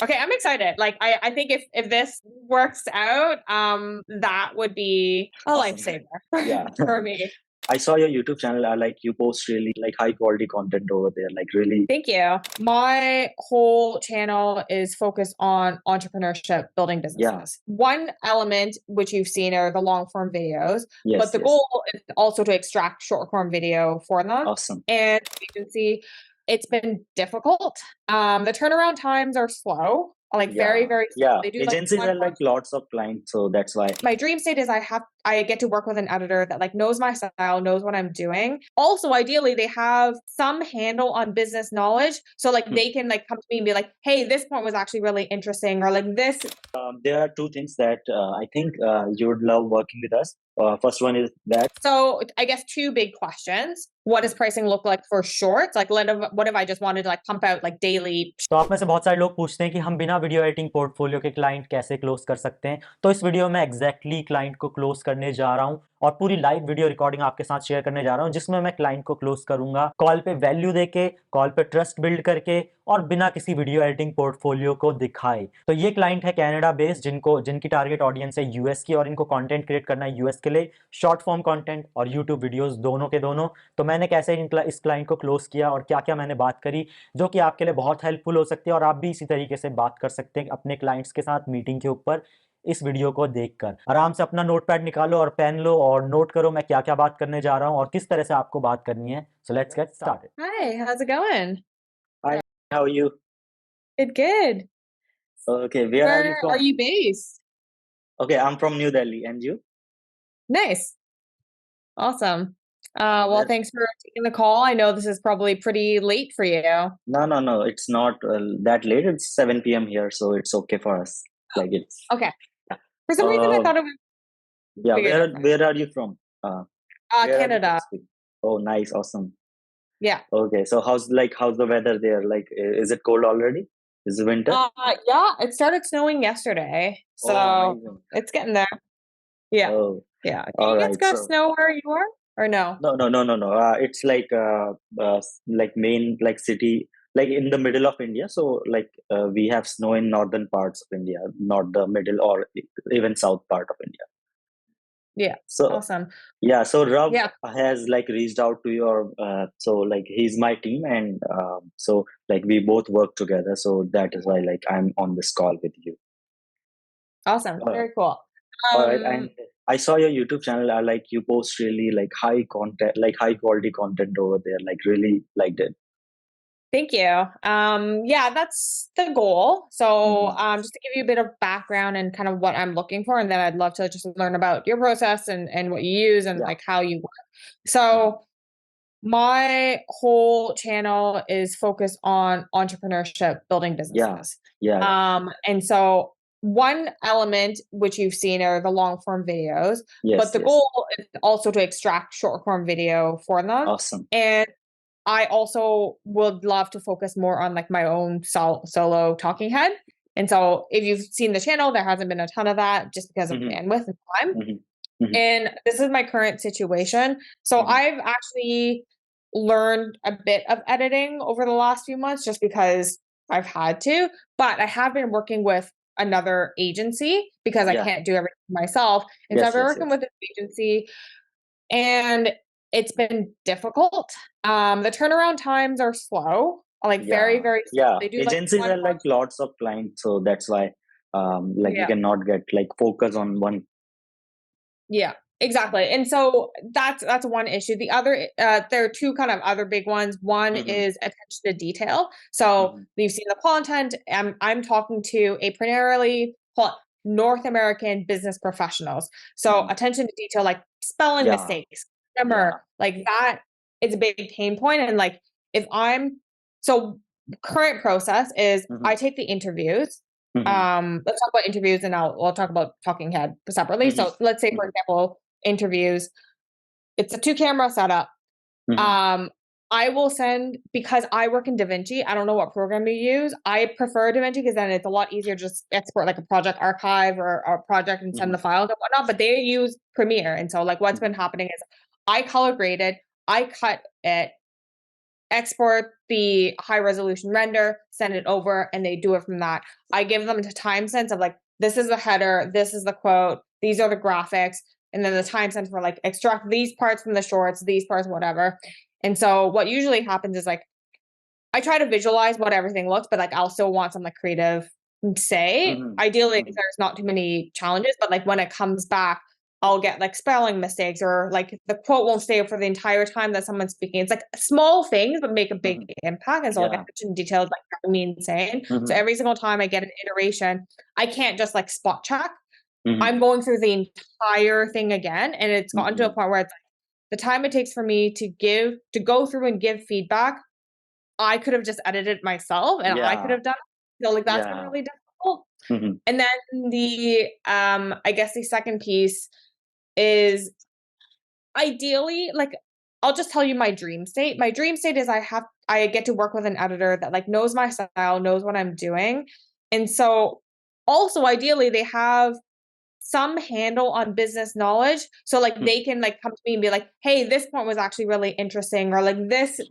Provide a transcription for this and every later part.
Okay, I'm excited. Like I think if this works out, that would be a Awesome. lifesaver Yeah. for me. I saw your YouTube channel. Like you post really like high quality content over there. Like really. Thank you. My whole channel is focused on entrepreneurship, building Yeah. businesses. One element which you've seen are the long form videos, but Yes. the Yes. goal is also to extract short form video for them. Awesome. And you can see it's been difficult. The turnaround times are slow, like very, Yeah. very slow. Yeah. They do like Agencies one are like lots of clients, so that's why. my dream state is I get to work with an editor that like knows my style, knows what I'm doing. Also, ideally, they have some handle on business knowledge. So like Hmm. they can like come to me and be like, hey, this point was actually really interesting, or like this. There are two things that I think you would love working with us. First one is that. So I guess two big questions. What does pricing look like for shorts? Like what if I just wanted to like pump out like daily. तो आप में से बहुत सारे लोग पूछते हैं कि हम बिना वीडियो एडिटिंग पोर्टफोलियो के क्लाइंट कैसे क्लोज कर सकते हैं। तो इस वीडियो में एग्जैक्टली क्लाइंट को क्लोज करने जा रहा हूं और पूरी लाइव वीडियो रिकॉर्डिंग आपके साथ शेयर करने जा रहा हूं, जिसमें मैं क्लाइंट को क्लोज करूंगा कॉल पे वैल्यू देके, कॉल पे ट्रस्ट बिल्ड करके और बिना किसी वीडियो एडिटिंग पोर्टफोलियो को दिखाए। तो ये क्लाइंट है कनाडा बेस्ड, जिनकी टारगेट ऑडियंस है यूएस की और इनको कंटेंट क्रिएट करना है यूएस के लिए, शॉर्ट फॉर्म कंटेंट और यूट्यूब वीडियोस दोनों के दोनों। तो मैंने कैसे इस क्लाइंट को क्लोज किया और क्या क्या मैंने बात करी जो कि आपके लिए बहुत हेल्पफुल हो सकती है और आप भी इसी तरीके से बात कर सकते हैं अपने क्लाइंट्स के साथ मीटिंग के ऊपर। इस वीडियो को देखकर आराम से अपना नोटपैड निकालो और पेन लो और नोट करो मैं क्या क्या बात करने जा रहा हूं और किस तरह से आपको बात करनी है। So let's get started. Hi, how's it going? Hi, how are you? Good, good. Okay, where are you Where are from? you based? Okay, I'm from New Delhi, and you? Nice. Awesome. Well, Where? thanks for taking the call. I know this is probably pretty late for you. No, no, no. It's not that late. It's 7 p.m. here, so it's okay for us. Like it's. Okay. For some reason, I thought it was Yeah. bigger difference. Where are you from? Where are you from? Canada. Oh, nice, awesome. Yeah. Okay, so how's the weather there? Like, is it cold already? Is it winter? Yeah, it started snowing yesterday, Oh, so amazing. it's getting there. Yeah. Oh, Yeah. Do all you guys right. got So snow where you are or no? no, no, no, no, no. It's like main like city, like in the middle of India. So like we have snow in northern parts of India, not the middle or even south part of India. Yeah. So Awesome. yeah, so Rav Yeah. has like reached out to your so like he's my team and so like we both work together. So that is why like I'm on this call with you. Awesome. Uh, Very cool. all right, and I saw your YouTube channel. Like you post really like high content, like high quality content over there. Like really liked it. Thank you. Yeah, that's the goal. So, Mhm. just to give you a bit of background and kind of what I'm looking for, and then I'd love to just learn about your process and what you use and Yeah. like how you work. Mhm. So, my whole channel is focused on entrepreneurship, building Yeah. businesses. Yeah. And so one element which you've seen are the long form videos, Yes. but the Yes. goal is also to extract short form video for them. Awesome. And I also would love to focus more on like my own solo talking head. And so if you've seen the channel, there hasn't been a ton of that just because of Mhm. bandwidth and time. Mhm. Mhm. And this is my current situation. So Mhm. I've actually learned a bit of editing over the last few months just because I've had to, but I have been working with another agency because I Yeah. can't do everything myself. And so I've Yes. been Yes. working Yes. with this agency and it's been difficult. The turnaround times are slow, like very, Yeah. very slow. Yeah. They do like Agencies one are like lots of clients, so that's why like we yeah. cannot get like focus on one. Yeah, exactly. And so that's one issue. The other there are two kind of other big ones. One Mhm. is attention to detail. So Mhm. you've seen the content. I'm talking to a primarily North American business professionals. So Mhm. attention to detail, like spelling Yeah. mistakes, Yeah. grammar, like that is a big pain point. And like if I'm so current process is Mhm. I take the interviews. Mhm. Let's talk about interviews and we'll talk about talking head separately. Mhm. So let's say, for Mhm. example, interviews, it's a 2 camera setup. Mhm. Um, I will send because I work in DaVinci. I don't know what program you use. I prefer DaVinci because then it's a lot easier to just export like a project archive or a project and send Mhm. the files and whatnot. But they use Premiere. And so like what's been Mhm. happening is I color graded, I cut it, export the high resolution render, send it over, and they do it from that. I give them the time sense of like, this is the header, this is the quote, these are the graphics, and then the time sense for like extract these parts from the shorts, these parts, whatever. And so what usually happens is like, I try to visualize what everything looks, but like I'll still want some like creative say. Ideally, there's not too many challenges, but like when it comes back, I'll get like spelling mistakes or like the quote won't stay for the entire time that someone's speaking. It's like small things, but make a big impact. And so I'll get in details like driving me insane. So every single time I get an iteration, I can't just like spot check. I'm going through the entire thing again. And it's gotten to a point where it's like the time it takes for me to go through and give feedback, I could have just edited myself and I could have done it. So like that's been really difficult. And then the I guess the second piece is ideally, like I'll just tell you my dream state. My dream state is I get to work with an editor that like knows my style, knows what I'm doing. And so also ideally they have some handle on business knowledge. So like they can like come to me and be like, hey, this point was actually really interesting, or like this,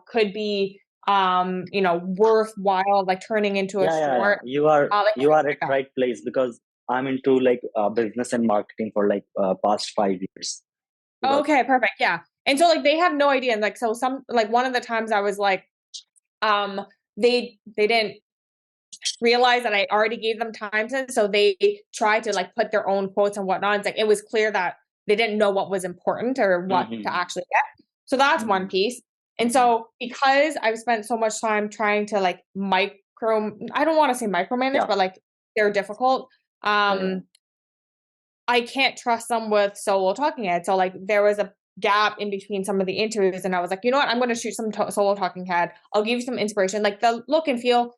could be worthwhile, like turning into a short. You are at right place, because I'm into like business and marketing for like past 5 years. Okay, perfect. Yeah. And so like they have no idea. And like so some like one of the times I was like, they didn't realize that I already gave them time sense. So they tried to like put their own quotes and whatnot. It's like it was clear that they didn't know what was important or what to actually get. So that's one piece. And so because I've spent so much time trying to like I don't want to say micromanage, but like they're difficult. I can't trust them with solo talking head. So like there was a gap in between some of the interviews and I was like, you know what, I'm going to shoot some solo talking head. I'll give you some inspiration. Like the look and feel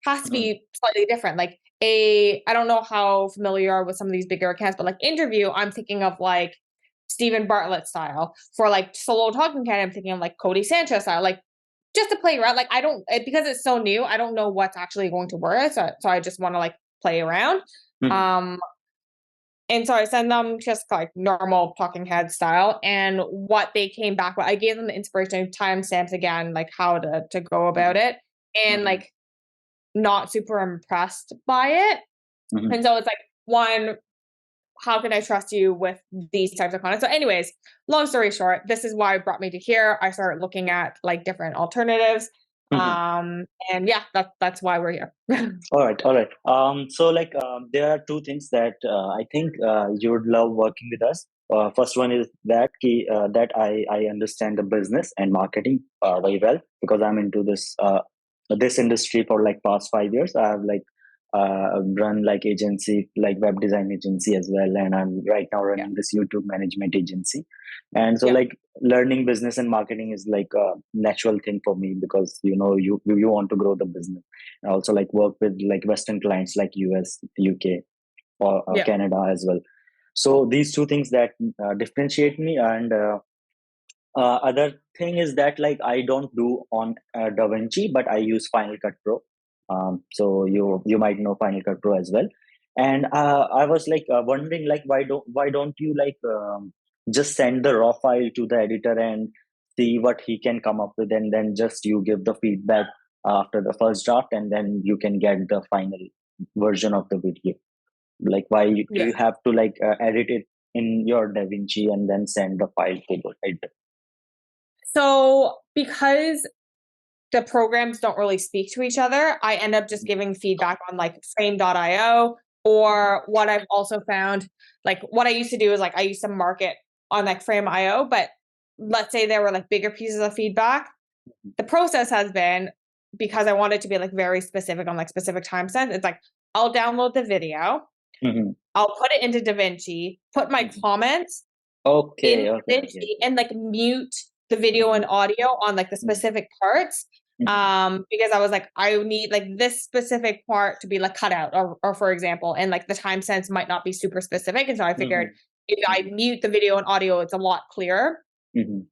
has to be slightly different. Like I don't know how familiar you are with some of these bigger accounts, but like interview, I'm thinking of like Stephen Bartlett style. For like solo talking head, I'm thinking of like Cody Sanchez style. Like just to play around. Like because it's so new, I don't know what's actually going to work. So I just want to like play around. And so I send them just like normal talking head style, and what they came back with, I gave them the inspiration, timestamps again, like how to go about it, and like not super impressed by it. And so it's like, one, how can I trust you with these types of content? So anyways, long story short, this is why it brought me to here. I started looking at like different alternatives. And yeah, that's why we're here. All right. So like there are two things that I think you would love working with us. First one is that I understand the business and marketing very well, because I'm into this industry for like past 5 years. I have like run like agency, like web design agency as well, and I'm right now running this YouTube management agency. And so like learning business and marketing is like a natural thing for me, because you want to grow the business, and also like work with like Western clients like US, UK, or Canada as well. So these two things that differentiate me. And other thing is that like I don't do on DaVinci, but I use Final Cut Pro. So you might know Final Cut Pro as well. And I was like wondering, like why don't you like just send the raw file to the editor and see what he can come up with, and then just you give the feedback after the first draft, and then you can get the final version of the video. Like why do you have to like edit it in your DaVinci and then send the file to the editor? So because the programs don't really speak to each other, I end up just giving feedback on like frame.io, or what I've also found, like what I used to do is like I used to market on like frame.io, but let's say there were like bigger pieces of feedback. The process has been, because I want it to be like very specific on like specific time sense, it's like I'll download the video, I'll put it into DaVinci, put my comments in DaVinci, and like mute the video and audio on like the specific parts. Because I was like, I need like this specific part to be like cut out, or for example, and like the time sense might not be super specific. And so I figured if I mute the video and audio, it's a lot clearer.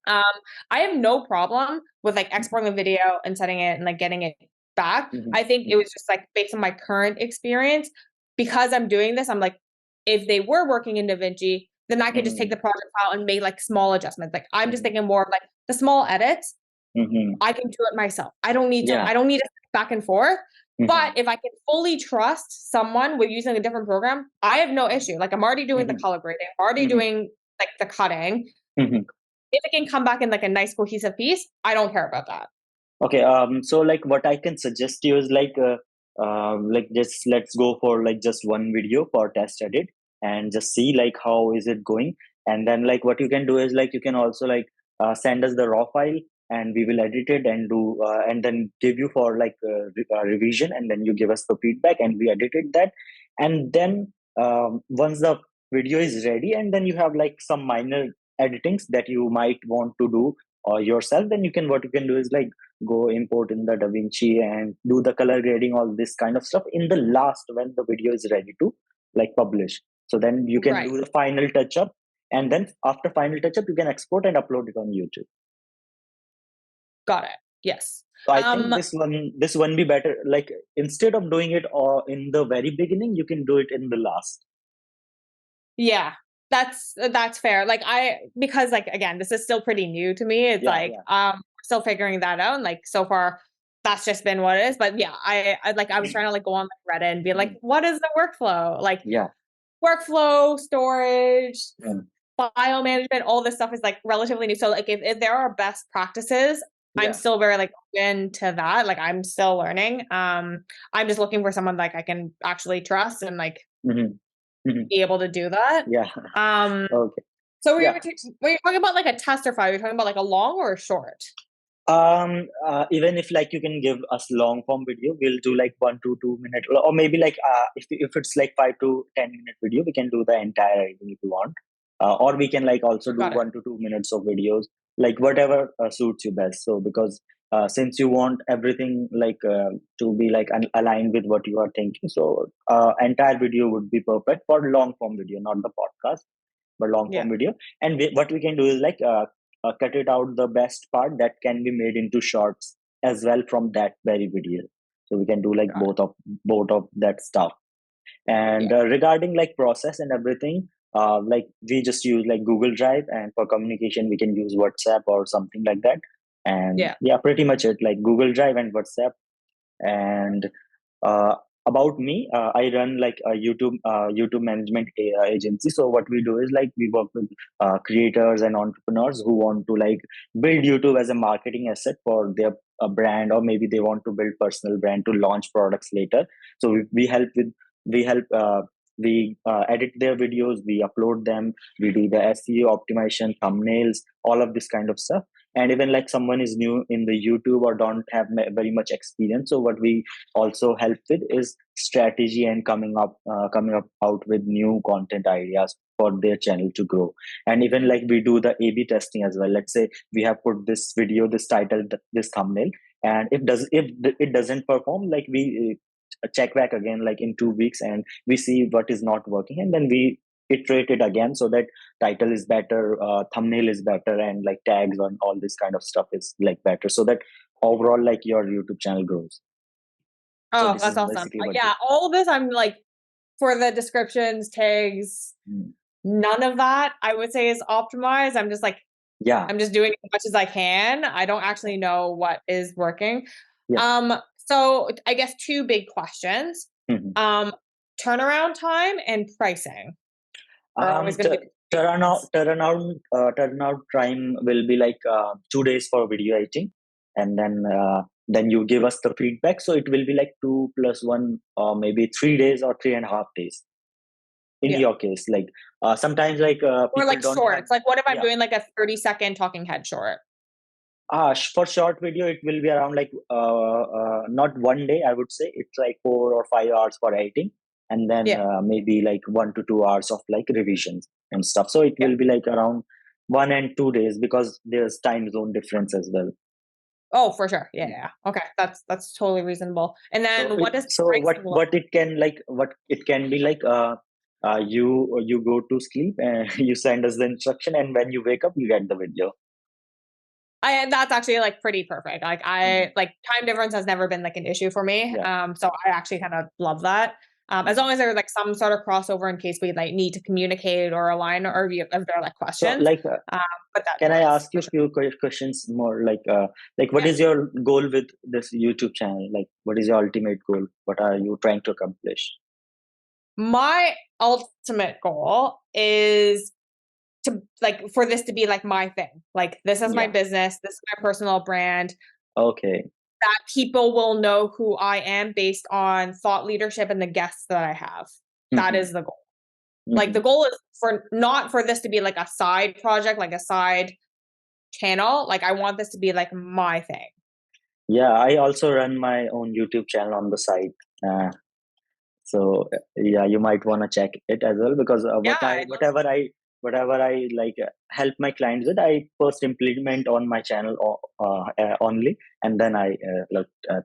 I have no problem with like exporting the video and setting it and like getting it back. I think it was just like based on my current experience, because I'm doing this, I'm like, if they were working in DaVinci, then I could just take the project file and make like small adjustments. Like I'm just thinking more of like the small edits. I can do it myself. I don't need to, Yeah. I don't need to back and forth. Mhm. But if I can fully trust someone with using a different program, I have no issue. Like I'm already doing the color grading, I'm already doing like the cutting. Mhm. If it can come back in like a nice cohesive piece, I don't care about that. Okay. So like what I can suggest you is like just let's go for like just one video for test edit and just see like how is it going. And then like what you can do is like you can also like send us the raw file and we will edit it and do and then give you for like revision, and then you give us the feedback and we edited that. And then once the video is ready and then you have like some minor editings that you might want to do yourself, then what you can do is like go import in the DaVinci and do the color grading, all this kind of stuff in the last when the video is ready to like publish. So then you can Right. do the final touch up, and then after final touch up you can export and upload it on YouTube. Got it. Yes. So I think this one be better. Like instead of doing it in the very beginning, you can do it in the last. Yeah, that's fair. Like because like again, this is still pretty new to me. It's like still figuring that out. And like so far, that's just been what it is. But yeah, I was trying to like go on like Reddit and be like, what is the workflow? Like workflow, storage, file management, all this stuff is like relatively new. So like if there are best practices, I'm still very like open to that. Like I'm still learning. I'm just looking for someone like I can actually trust and like be able to do that. Yeah. Okay. So were you talking about like a tester file? You're talking about like a long or a short? Even if like you can give us long form video, we'll do like 1 to 2 minute, or maybe like if it's like 5 to 10 minute video, we can do the entire editing if you want, or we can like also do 1 to 2 minutes of videos, like whatever suits you best. So because since you want everything like to be like aligned with what you are thinking, so entire video would be perfect for long form video, not the podcast, but long form video. And what we can do is like cut it out the best part that can be made into shorts as well from that very video. So we can do like both of that stuff. And regarding like process and everything, like we just use like Google Drive, and for communication we can use WhatsApp or something like that. And pretty much it, like Google Drive and WhatsApp. And about me, I run like a YouTube management agency. So what we do is like we work with creators and entrepreneurs who want to like build YouTube as a marketing asset for their brand, or maybe they want to build personal brand to launch products later. So we help we edit their videos, we upload them, we do the SEO optimization, thumbnails, all of this kind of stuff. And even like someone is new in the YouTube or don't have very much experience, so what we also help with is strategy and coming up out with new content ideas for their channel to grow. And even like we do the A/B testing as well. Let's say we have put this video, this title, this thumbnail, and if it doesn't perform, like we check back again like in 2 weeks and we see what is not working, and then we iterate it again so that title is better, thumbnail is better, and like tags and all this kind of stuff is like better, so that overall like your YouTube channel grows. Oh, so that's awesome. Yeah, all this I'm like, for the descriptions, tags, none of that I would say is optimized. I'm just like, I'm just doing as much as I can. I don't actually know what is working. So I guess 2 big questions. Turnaround time and pricing. Turnout time will be like 2 days for video editing, and then you give us the feedback, so it will be like 2 plus 1, or maybe 3 days or 3.5 days in your case. Like sometimes like or like shorts, like what if I'm doing like a 30-second talking head short? For short video it will be around like not 1 day, I would say. It's like 4 or 5 hours for editing, and then maybe like 1 to 2 hours of like revisions and stuff. So it will be like around 1 and 2 days, because there's time zone difference as well. Oh, for sure. Yeah. Okay, that's totally reasonable. And then what it can be like you go to sleep and you send us the instruction, and when you wake up you get the video. That's actually like pretty perfect. Like like time difference has never been like an issue for me. So I actually kind of love that. As long as there's like some sort of crossover in case we like need to communicate or align, or if there are like So, questions. like, But that can I works ask you for a few questions more? Like, what Yeah. is your goal with this YouTube channel? Like, what is your ultimate goal? What are you trying to accomplish? My ultimate goal is to like for this to be like my thing. Like this is my Yeah. business, this is my personal brand. Okay. That people will know who I am based on thought leadership and the guests that I have. That Mhm. is the goal. Like the goal is not for this to be like a side project, like a side channel. Like I want this to be like my thing. Yeah, I also run my own YouTube channel on the side. So yeah, you might want to check it as well, because Yeah, I'd love whatever I like help my clients with, I first implement on my channel only, and then I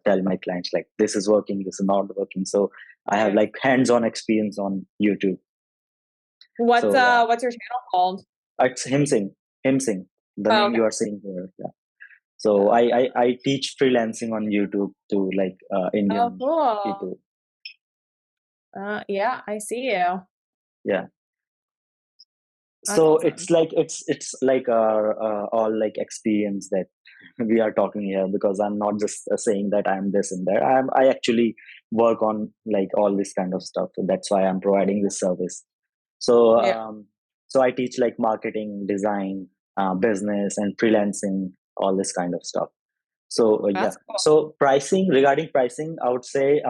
tell my clients like this is working, this is not working. So I have like hands-on experience on YouTube. What's So yeah, what's your channel called? it's him sing, the name Okay. you are seeing here. Yeah. So I teach freelancing on YouTube to like Indian Cool. people. Yeah, I see you. Yeah. That's So awesome. it's like all like experience that we are talking here, because I'm not just saying that I'm this and that. I actually work on like all this kind of stuff. So that's why I'm providing this service. So Yeah, so I teach like marketing, design, business, and freelancing, all this kind of stuff. So yeah. that's cool. So regarding pricing, I would say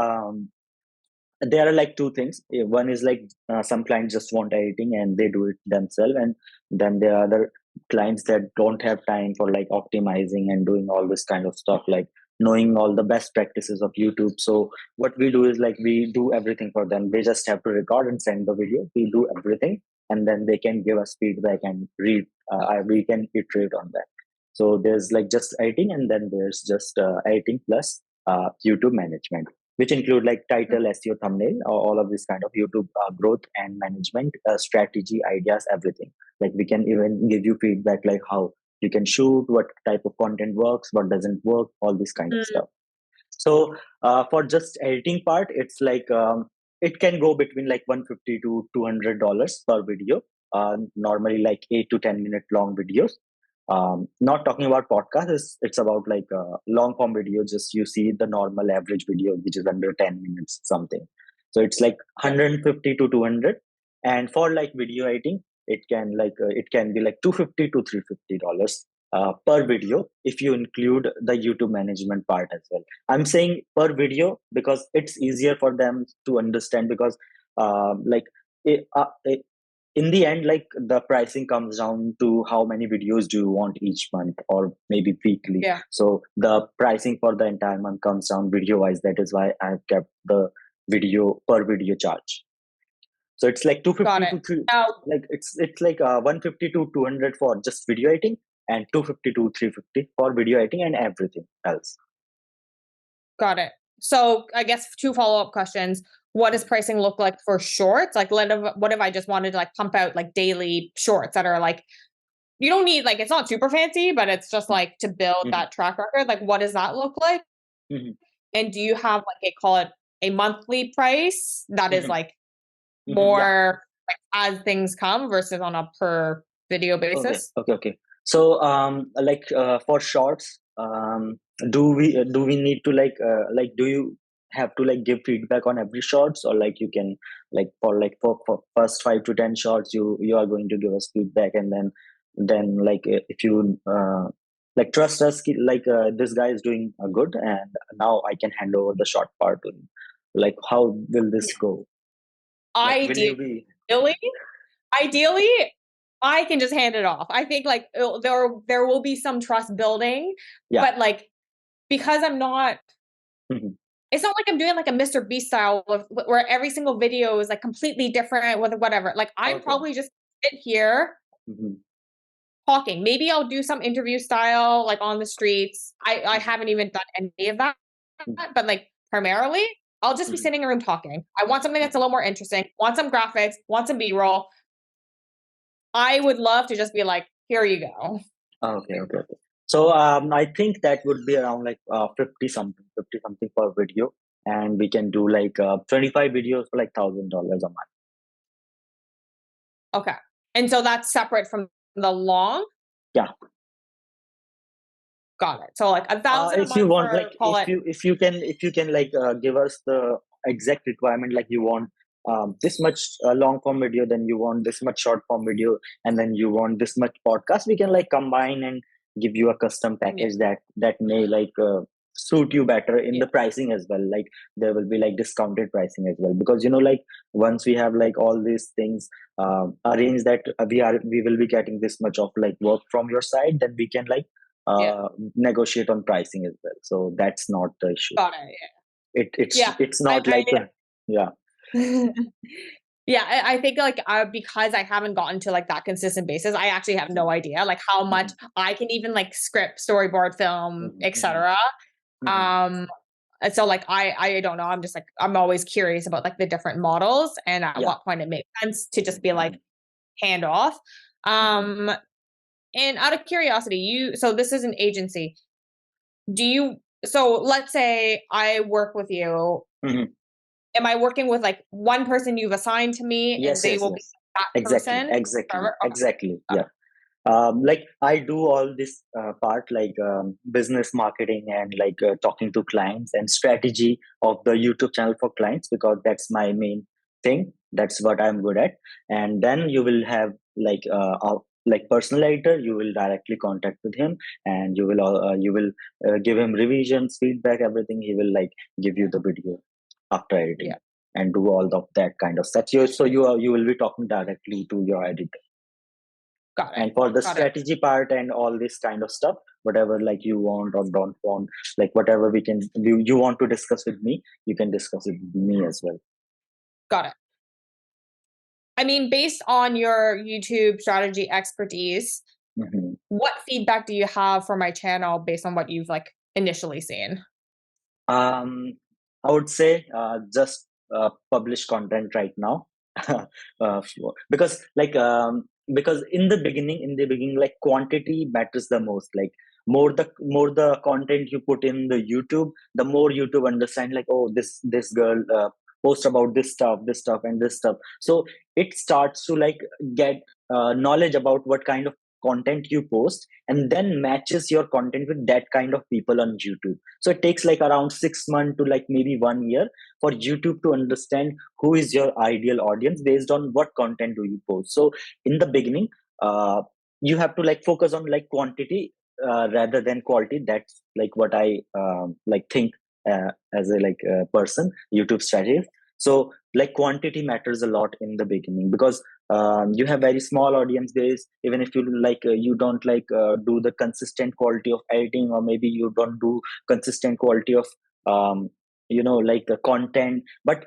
there are like two things. One is like some clients just want editing and they do it themselves, and then there are other clients that don't have time for like optimizing and doing all this kind of stuff, like knowing all the best practices of YouTube. So what we do is like we do everything for them. They just have to record and send the video. We do everything, and then they can give us feedback and read. We can iterate on that. So there's like just editing, and then there's just editing plus YouTube management, which include like title, SEO, thumbnail, all of this kind of YouTube growth and management strategy, ideas, everything. Like we can even give you feedback like how you can shoot, what type of content works, what doesn't work, all this kind of stuff. So for just editing part, it's like it can go between like $150 to $200 per video. Normally like 8 to 10 minute long videos. Not talking about podcasts, it's about like long form video. Just you see the normal average video, which is under 10 minutes something. So it's like 150 to 200. And for like video editing, it can be like $250 to $350 per video if you include the YouTube management part as well. I'm saying per video because it's easier for them to understand, because like it, in the end, like the pricing comes down to how many videos do you want each month or maybe weekly. Yeah. So the pricing for the entire month comes down video wise. That is why I've kept the video per video charge. So it's like 250 Got to it. 3, Now, like it's like 150 to 200 for just video editing, and 250 to 350 for video editing and everything else. got it. So I guess 2 follow-up questions. What does pricing look like for shorts? Like what if I just wanted to like pump out like daily shorts that are like, you don't need like, it's not super fancy, but it's just like to build that track record. Like what does that look like? Mhm. And do you have like call it a monthly price that is like Yeah. more like as things come versus on a per video basis? Okay. So like for shorts, do we need to like do you have to like give feedback on every shorts, or like you can like for first 5 to 10 shorts you are going to give us feedback, and then like if you like trust us, like this guy is doing good, and now I can hand over the short part to him. Like how will this go? Like will you be Ideally, I can just hand it off. I think like there will be some trust building, but like because I'm not, Mhm. it's not like I'm doing like a Mr. Beast style where every single video is like completely different with whatever. Like I'm Okay. probably just sit here Mhm. talking. Maybe I'll do some interview style like on the streets. I haven't even done any of that, but like primarily I'll just be Mhm. sitting in a room talking. I want something that's a little more interesting. Want some graphics. Want some B-roll. I would love to just be like, here you go. Okay. So I think that would be around like 50 something per video. and we can do like 25 videos for like $1,000 a month. Okay. And so that's separate from the long? Yeah. Got it. So like 1,000 a If you month want, for, like, call it. if you can like give us the exact requirement, like you want this much long form video, then you want this much short form video, and then you want this much podcast, we can like combine and give you a custom package that may like suit you better in the pricing as well. Like there will be like discounted pricing as well, because like once we have like all these things arranged, that we will be getting this much of like work from your side, then we can like negotiate on pricing as well. So that's not the issue. Got it. It's not like yeah. Yeah, I think like because I haven't gotten to like that consistent basis, I actually have no idea like how much I can even like script, storyboard, film, etc. And so like I don't know. I'm just like I'm always curious about like the different models and at what point it makes sense to just be like hand off. And out of curiosity, so this is an agency. So let's say I work with you. Am I working with like one person you've assigned to me and they will be that person? Exactly. Yeah. Like I do all this part, like business marketing and like talking to clients and strategy of the YouTube channel for clients, because that's my main thing. That's what I'm good at. And then you will have like like personal editor. You will directly contact with him, and you will give him revisions, feedback, everything. He will like give you the video after editing and do all of that kind of stuff. So you will be talking directly to your editor. Got it. And for the strategy part and all this kind of stuff, whatever like you want or don't want, like whatever you want to discuss with me, you can discuss it with me as well. Got it. I mean, based on your YouTube strategy expertise, what feedback do you have for my channel based on what you've like initially seen? I would say just publish content right now. Because like because in the beginning like quantity matters the most. Like more the content you put in the YouTube, the more YouTube understand like, oh, this girl post about this stuff and this stuff. So it starts to like get knowledge about what kind of content you post, and then matches your content with that kind of people on YouTube. So it takes like around 6 months to like maybe 1 year for YouTube to understand who is your ideal audience based on what content do you post. So in the beginning, you have to like focus on like quantity rather than quality. That's like what I like think as a like person, YouTube strategist. So like quantity matters a lot in the beginning, because you have very small audience base. Even if you like you don't like do the consistent quality of editing, or maybe you don't do consistent quality of like the content. But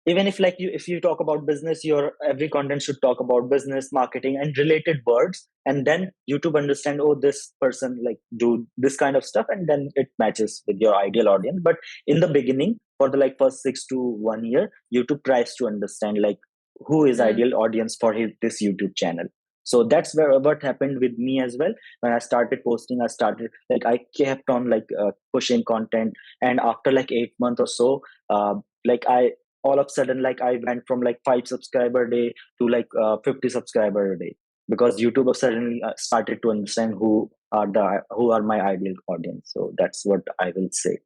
even if like if you talk about business, your every content should talk about business, marketing and related words, and then YouTube understand, oh, this person like do this kind of stuff, and then it matches with your ideal audience. But in the beginning, for the like first 6 to 1 year, YouTube tries to understand like who is ideal audience for this YouTube channel. So that's what happened with me as well. When I started posting, I kept on like pushing content, and after like 8 months or so, like I all of a sudden like I went from like 5 subscriber a day to like 50 subscriber a day, because YouTube suddenly started to understand who are my ideal audience. So that's what I will say.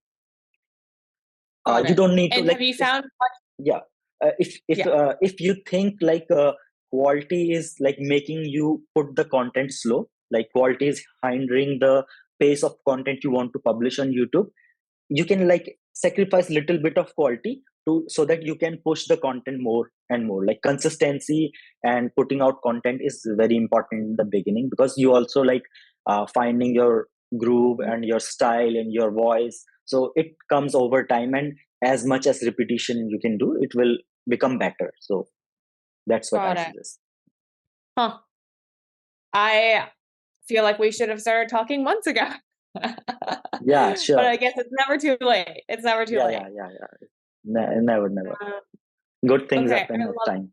You don't need to like. Have you found? If you think like quality is like making you put the content slow, like quality is hindering the pace of content you want to publish on YouTube, you can like sacrifice little bit of quality so that you can push the content more and more. Like consistency and putting out content is very important in the beginning, because you also like finding your groove and your style and your voice. So it comes over time, and as much as repetition you can do, it will become better. So that's what I suggest. I feel like we should have started talking months ago. Yeah, sure. But I guess it's never too late. It's never too late. Never. Good things happen with time.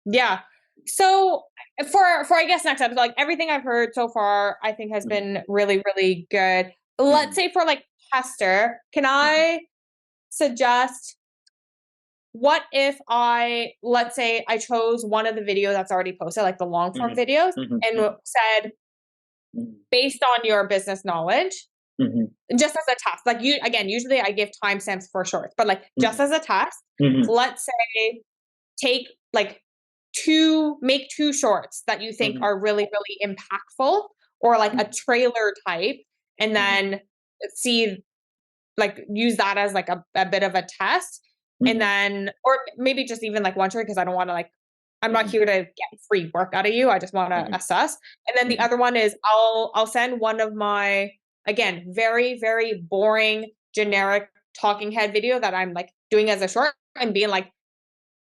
Yeah. So for I guess next episode, like everything I've heard so far, I think has been really, really good. Let's say for like tester, can I suggest, what if let's say I chose one of the videos that's already posted, like the long form videos, and said, based on your business knowledge, just as a test, like usually I give timestamps for shorts, but like just as a test, let's say make 2 shorts that you think are really, really impactful, or like a trailer type, and then use that as like a bit of a test. And then, or maybe just even like one trade, because I don't want to I'm not here to get free work out of you. I just want to assess. And then the other one is I'll send one of my, again, very, very boring, generic talking head video that I'm like doing as a short, and being like,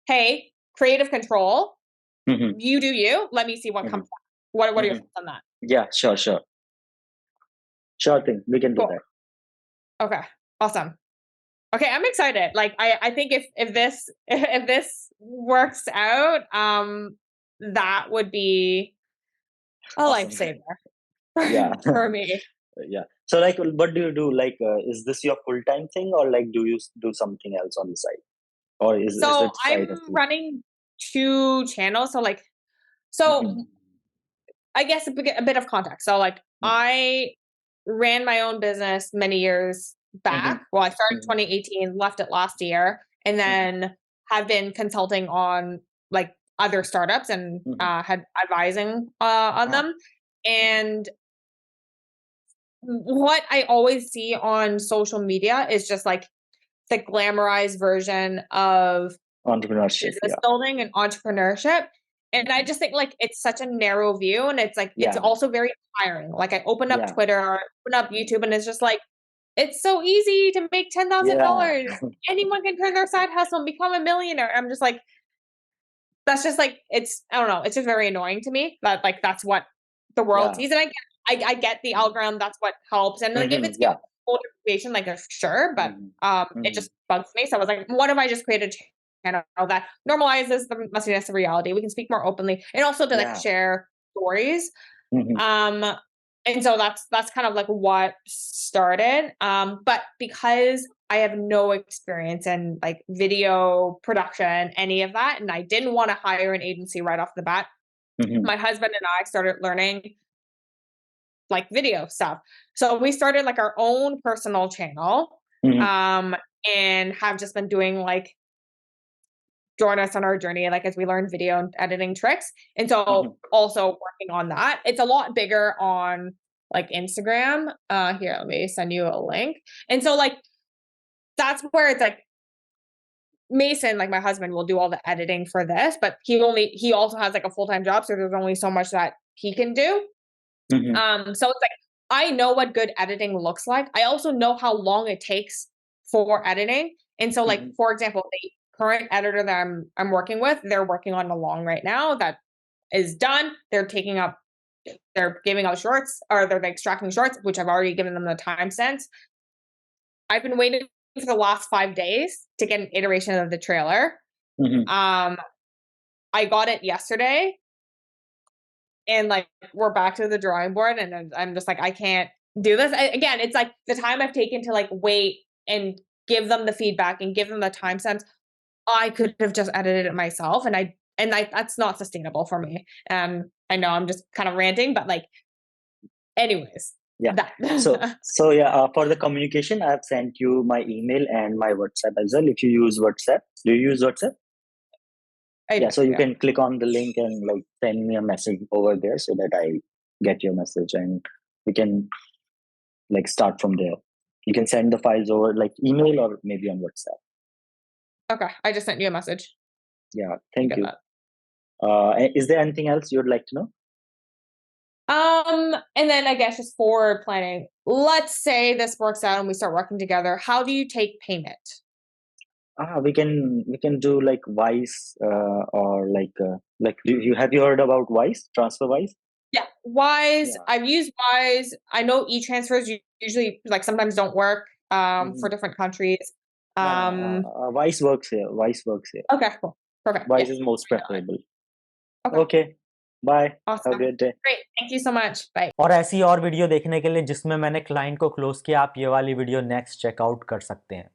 hey, creative control, you do you. Let me see what comes out. What are your thoughts on that? Yeah, sure thing. We can do that. Okay, awesome. Okay, I'm excited. Like I think if this works out, that would be a lifesaver for me. Yeah. So like, what do you do? Like, is this your full-time thing, or like, do you do something else on the side, or is it side I'm running 2 channels. So I guess a bit of context. So like I ran my own business many years back. Well, I started in 2018, left it last year, and then have been consulting on like other startups and had advising on them. And what I always see on social media is just like the glamorized version of entrepreneurship, business building and entrepreneurship. And I just think like it's such a narrow view, and it's like it's also very tiring. Like I open up Twitter, or open up YouTube, and it's just like, it's so easy to make $10,000. Anyone can turn their side hustle and become a millionaire. I'm just like, that's just like, I don't know, it's just very annoying to me that like that's what the world sees. And I get the algorithm, that's what helps. And like if it's older information, like sure, but it just bugs me. So I was like, what if I just created a channel that normalizes the messiness of reality? We can speak more openly, and also to like share stories. And so that's kind of like what started. But because I have no experience in like video production, any of that, and I didn't want to hire an agency right off the bat, my husband and I started learning like video stuff. So we started like our own personal channel, and have just been doing like, join us on our journey, like as we learn video and editing tricks. And so also working on that. It's a lot bigger on like Instagram. Here, let me send you a link. And so like, that's where it's like, Mason, like my husband, will do all the editing for this, but he also has like a full-time job. So there's only so much that he can do. So it's like, I know what good editing looks like. I also know how long it takes for editing. And so like, for example, the current editor that I'm working with, they're working on a long right now that is done. They're giving out shorts, or they're extracting shorts, which I've already given them the timestamps. I've been waiting for the last 5 days to get an iteration of the trailer. I got it yesterday, and like we're back to the drawing board, and I'm just like, I can't do this. Again, it's like the time I've taken to like wait and give them the feedback and give them the timestamps. I could have just edited it myself, and that's not sustainable for me. I know I'm just kind of ranting, but like, anyways. Yeah. So yeah, for the communication, I have sent you my email and my WhatsApp as well. If you use WhatsApp, do you use WhatsApp? So you can click on the link and like send me a message over there so that I get your message, and we can like start from there. You can send the files over like email or maybe on WhatsApp. Okay, I just sent you a message. Yeah, thank you. Is there anything else you'd like to know? And then I guess just forward planning. Let's say this works out and we start working together. How do you take payment? We can do like Wise, or like have you heard about Wise, TransferWise? Yeah, Wise. Yeah. I've used Wise. I know e-transfers usually like sometimes don't work for different countries. Wise works here. Okay, cool. Perfect. Wise is most preferable. Okay. Bye. Awesome. Have a good day. Great. Thank you so much. Bye. और ऐसी और video देखने के लिए जिसमें मैंने client को close किया, आप ये वाली वीडियो नेक्स्ट चेकआउट कर सकते हैं.